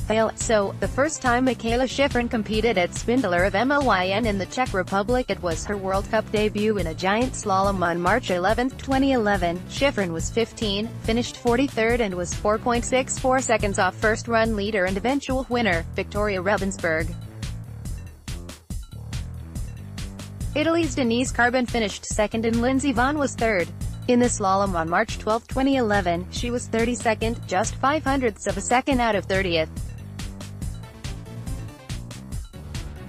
VAIL. So, the first time Mikaela Shiffrin competed at Spindleruv Mlyn in the Czech Republic, it was her World Cup debut in a giant slalom on March 11, 2011. Shiffrin was 15, finished 43rd and was 4.64 seconds off first-run leader and eventual winner, Viktoria Rebensburg. Italy's Denise Karbon finished second and Lindsey Vonn was third. In the slalom on March 12, 2011, she was 32nd, just 0.05 of a second out of 30th.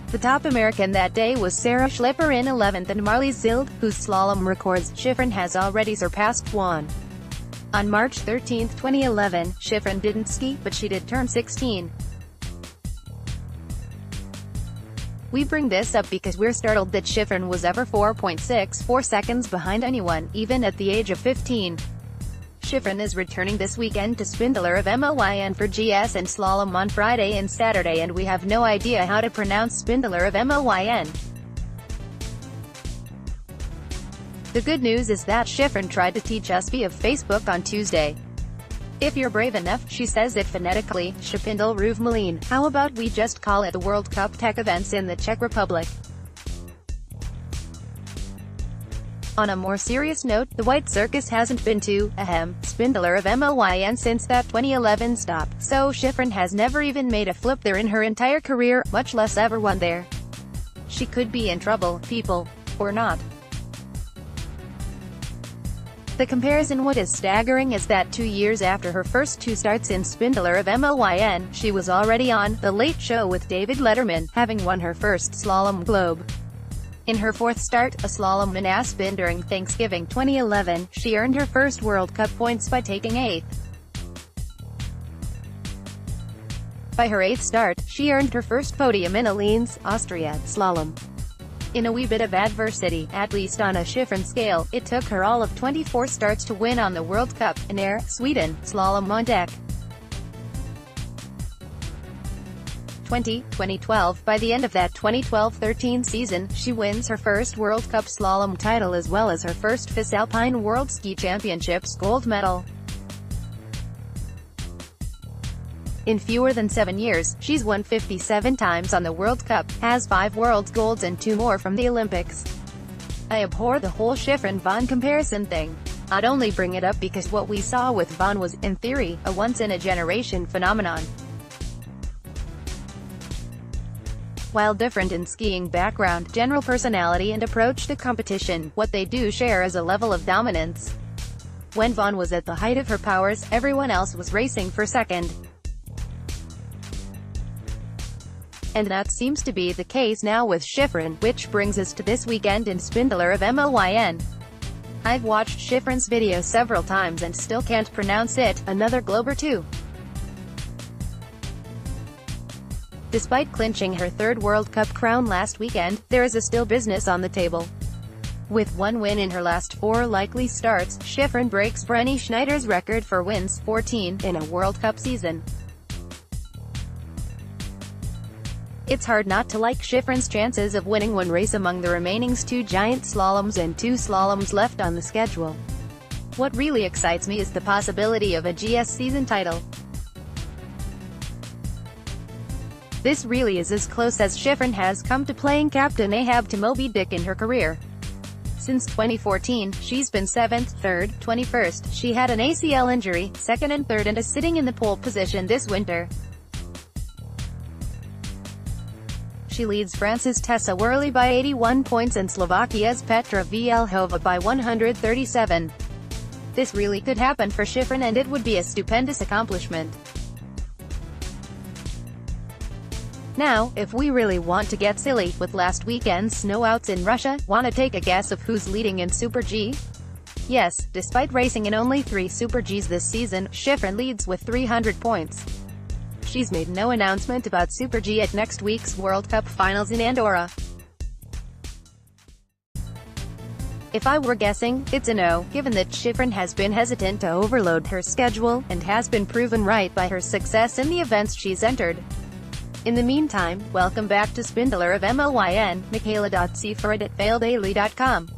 The top American that day was Sarah Schleper in 11th and Marlies Schild, whose slalom records Shiffrin has already surpassed. On March 13, 2011, Shiffrin didn't ski, but she did turn 16. We bring this up because we're startled that Shiffrin was ever 4.64 seconds behind anyone, even at the age of 15. Shiffrin is returning this weekend to Spindleruv Mlyn for GS and slalom on Friday and Saturday, and we have no idea how to pronounce Spindleruv Mlyn. The good news is that Shiffrin tried to teach us via Facebook on Tuesday. If you're brave enough, she says it phonetically, Spindleruv Mlyn. How about we just call it the World Cup Tech Events in the Czech Republic? On a more serious note, the White Circus hasn't been to, Spindleruv Mlyn since that 2011 stop, so Shiffrin has never even made a flip there in her entire career, much less ever won there. She could be in trouble, people. Or not. The comparison. What is staggering is that 2 years after her first two starts in Spindleruv Mlyn, she was already on The Late Show with David Letterman, having won her first slalom globe. In her fourth start, a slalom in Aspen during Thanksgiving 2011, she earned her first World Cup points by taking 8th. By her 8th start, she earned her first podium in Linz, Austria, slalom. In a wee bit of adversity, at least on a Shiffrin scale, it took her all of 24 starts to win on the World Cup, in Air, Sweden, slalom on deck. 2012. By the end of that 2012-13 season, she wins her first World Cup slalom title as well as her first FIS Alpine World Ski Championships gold medal. In fewer than 7 years, she's won 57 times on the World Cup, has 5 world golds and 2 more from the Olympics. I abhor the whole Shiffrin-Vonn comparison thing. I'd only bring it up because what we saw with Vonn was, in theory, a once-in-a-generation phenomenon. While different in skiing background, general personality and approach to competition, what they do share is a level of dominance. When Vonn was at the height of her powers, everyone else was racing for second. And that seems to be the case now with Shiffrin, which brings us to this weekend in Spindleruv Mlyn. I've watched Shiffrin's video several times and still can't pronounce it, another globe or two. Despite clinching her third World Cup crown last weekend, there is still business on the table. With 1 win in her last 4 likely starts, Shiffrin breaks Brenny Schneider's record for wins, 14, in a World Cup season. It's hard not to like Shiffrin's chances of winning one race among the remaining 2 giant slaloms and 2 slaloms left on the schedule. What really excites me is the possibility of a GS season title. This really is as close as Shiffrin has come to playing Captain Ahab to Moby Dick in her career. Since 2014, she's been 7th, 3rd, 21st, she had an ACL injury, 2nd and 3rd and is sitting in the pole position this winter. She leads France's Tessa Worley by 81 points and Slovakia's Petra Vlhova by 137. This really could happen for Shiffrin and it would be a stupendous accomplishment. Now, if we really want to get silly, with last weekend's snowouts in Russia, wanna take a guess of who's leading in Super G? Yes, despite racing in only 3 Super Gs this season, Shiffrin leads with 300 points. She's made no announcement about Super G at next week's World Cup finals in Andorra. If I were guessing, it's a no, given that Shiffrin has been hesitant to overload her schedule, and has been proven right by her success in the events she's entered. In the meantime, welcome back to Spindleruv Mlyn, Mikaela.Shiffrin at VAILdaily.com.